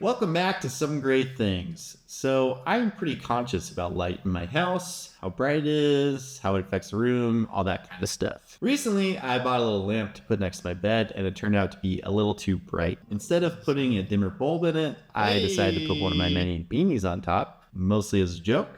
Welcome back to Some Great Things. So I'm pretty conscious about light in my house, how bright it is, how it affects the room, all that kind of stuff. Recently, I bought a little lamp to put next to my bed, and it turned out to be a little too bright. Instead of putting a dimmer bulb in it, I decided to put one of my many beanies on top, mostly as a joke.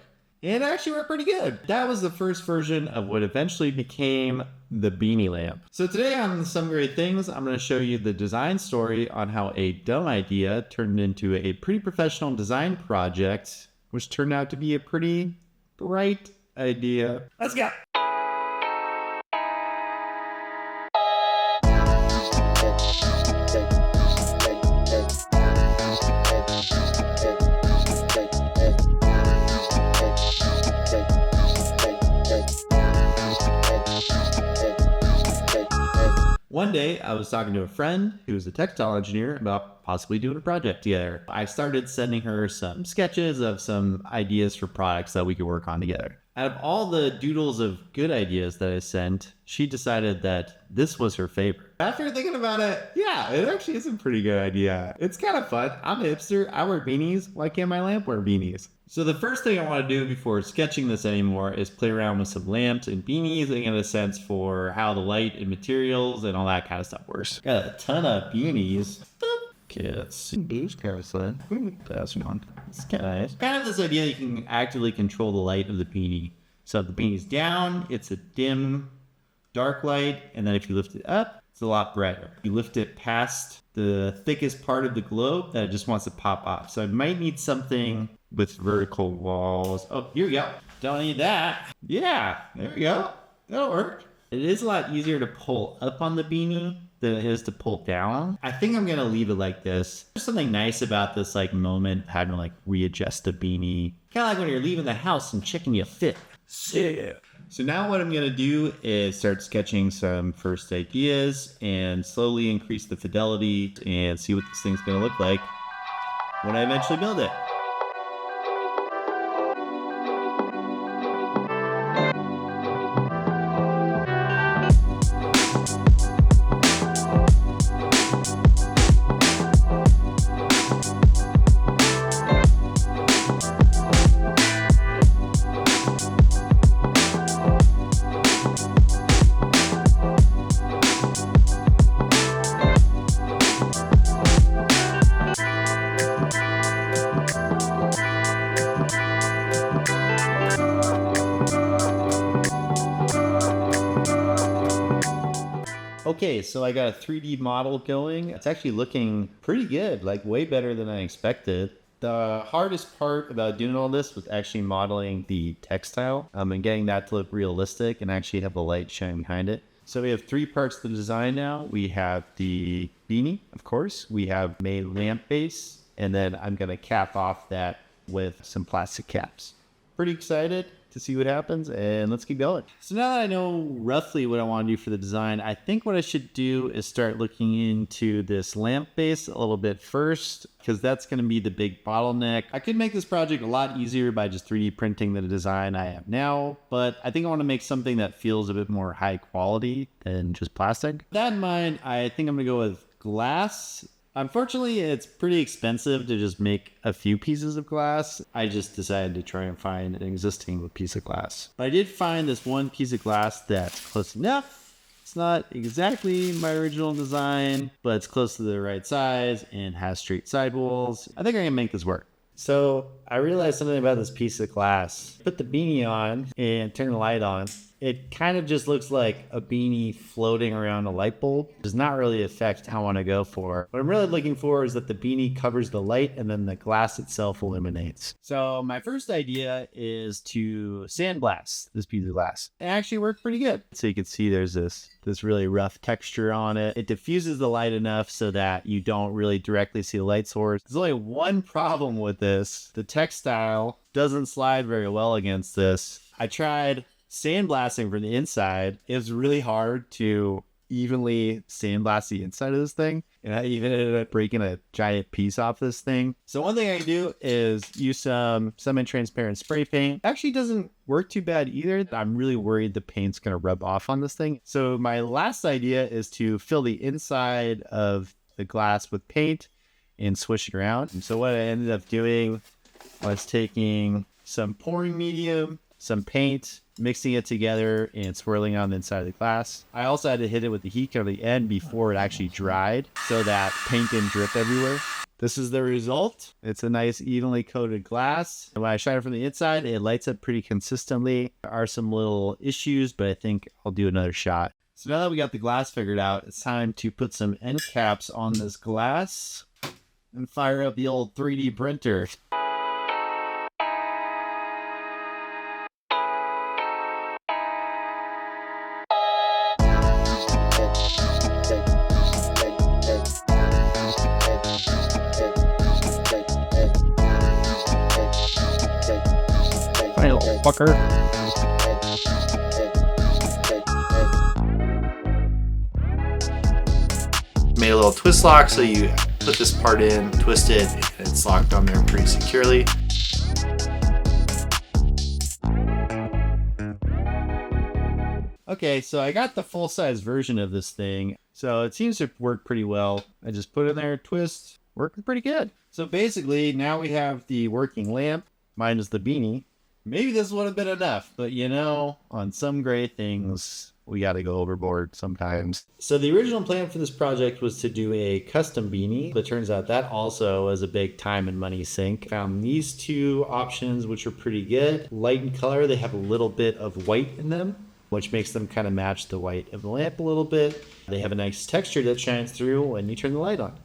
And it actually worked pretty good. That was the first version of what eventually became the Beanie Lamp. So today on Some Great Things, I'm going to show you the design story on how a dumb idea turned into a pretty professional design project, which turned out to be a pretty bright idea. Let's go. One day, I was talking to a friend who was a textile engineer about possibly doing a project together. I started sending her some sketches of some ideas for products that we could work on together. Out of all the doodles of good ideas that I sent, she decided that this was her favorite. After thinking about it, yeah, it actually is a pretty good idea. It's kind of fun. I'm a hipster. I wear beanies. Why can't my lamp wear beanies? So the first thing I want to do before sketching this anymore is play around with some lamps and beanies and get a sense for how the light and materials and all that kind of stuff works. Got a ton of beanies. Okay, let's see. Boost carousel. That's one. It's kind of nice. Kind of this idea you can actively control the light of the beanie. So if the beanie's down, it's a dim, dark light, and then if you lift it up, it's a lot brighter. You lift it past the thickest part of the globe that it just wants to pop off. So I might need something with vertical walls. Oh, here we go. Don't need that. Yeah, there we go. That'll work. It is a lot easier to pull up on the beanie than it is to pull down. I think I'm gonna leave it like this. There's something nice about this moment having to readjust the beanie. Kind of like when you're leaving the house and checking your fit. Yeah. So now what I'm gonna do is start sketching some first ideas and slowly increase the fidelity and see what this thing's gonna look like when I eventually build it. Okay, so I got a 3D model going. It's actually looking pretty good, way better than I expected. The hardest part about doing all this was actually modeling the textile and getting that to look realistic and actually have the light shine behind it. So we have three parts to the design now. We have the beanie, of course. We have a lamp base, and then I'm gonna cap off that with some plastic caps. Pretty excited to see what happens, and let's keep going. So now that I know roughly what I want to do for the design, I think what I should do is start looking into this lamp base a little bit first, because that's going to be the big bottleneck. I could make this project a lot easier by just 3D printing the design I have now, but I think I want to make something that feels a bit more high quality than just plastic. With that in mind, I think I'm going to go with glass. Unfortunately, it's pretty expensive to just make a few pieces of glass. I just decided to try and find an existing piece of glass. But I did find this one piece of glass that's close enough. It's not exactly my original design, but it's close to the right size and has straight sidewalls. I think I can make this work. So I realized something about this piece of glass. Put the beanie on and turn the light on. It kind of just looks like a beanie floating around a light bulb. It does not really affect how I want to go for. What I'm really looking for is that the beanie covers the light and then the glass itself illuminates. So my first idea is to sandblast this piece of glass. It actually worked pretty good. So you can see there's this really rough texture on it. It diffuses the light enough so that you don't really directly see the light source. There's only one problem with this. The textile doesn't slide very well against this. I tried sandblasting from the inside. It was really hard to evenly sandblast the inside of this thing, and I even ended up breaking a giant piece off this thing. So one thing I can do is use some semi-transparent spray paint. Actually doesn't work too bad either. I'm really worried the paint's gonna rub off on this thing. So my last idea is to fill the inside of the glass with paint and swishing around. And so what I ended up doing was taking some pouring medium, some paint, mixing it together and swirling on the inside of the glass. I also had to hit it with the heat gun on the end before it actually dried so that paint didn't drip everywhere. This is the result. It's a nice evenly coated glass. And when I shine it from the inside, it lights up pretty consistently. There are some little issues, but I think I'll do another shot. So now that we got the glass figured out, it's time to put some end caps on this glass and fire up the old 3D printer. Hey, little fucker. Made a little twist lock, so you put this part in, twist it, and it's locked on there pretty securely. Okay, so I got the full-size version of this thing, so it seems to work pretty well. I just put it in there, twist, working pretty good. So basically, now we have the working lamp, minus the beanie. Maybe this would have been enough, but you know, on some great things, we got to go overboard sometimes. So the original plan for this project was to do a custom beanie, but it turns out that also was a big time and money sink. Found these two options, which are pretty good. Light in color, they have a little bit of white in them, which makes them kind of match the white of the lamp a little bit. They have a nice texture that shines through when you turn the light on.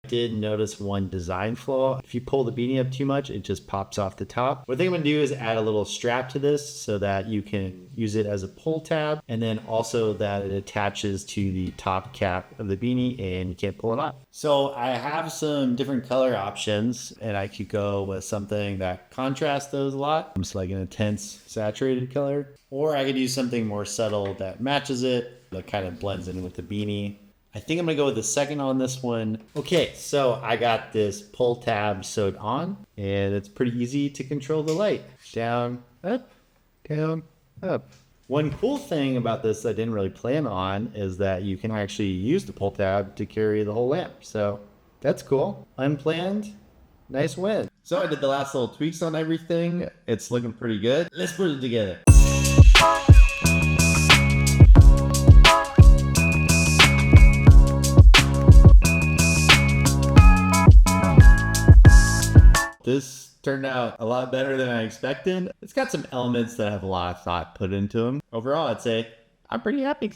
I did notice one design flaw. If you pull the beanie up too much, it just pops off the top. What I think I'm gonna do is add a little strap to this so that you can use it as a pull tab, and then also that it attaches to the top cap of the beanie and you can't pull it off. So I have some different color options, and I could go with something that contrasts those a lot. It's like an intense saturated color, or I could use something more subtle that matches it, that kind of blends in with the beanie. I think I'm gonna go with the second on this one. Okay, so I got this pull tab sewed on, and it's pretty easy to control the light. Down, up, down, up. One cool thing about this I didn't really plan on is that you can actually use the pull tab to carry the whole lamp. So that's cool. Unplanned, nice win. So I did the last little tweaks on everything. It's looking pretty good. Let's put it together. This turned out a lot better than I expected. It's got some elements that have a lot of thought put into them. Overall, I'd say I'm pretty happy.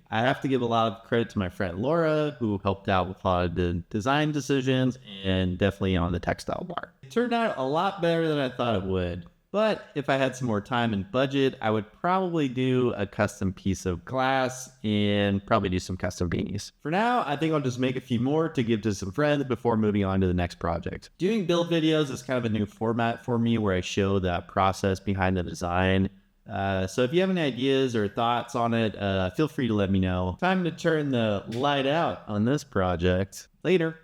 I have to give a lot of credit to my friend Laura, who helped out with a lot of the design decisions and definitely on the textile part. It turned out a lot better than I thought it would. But if I had some more time and budget, I would probably do a custom piece of glass and probably do some custom beanies. For now, I think I'll just make a few more to give to some friends before moving on to the next project. Doing build videos is kind of a new format for me where I show the process behind the design. So if you have any ideas or thoughts on it, feel free to let me know. Time to turn the light out on this project. Later.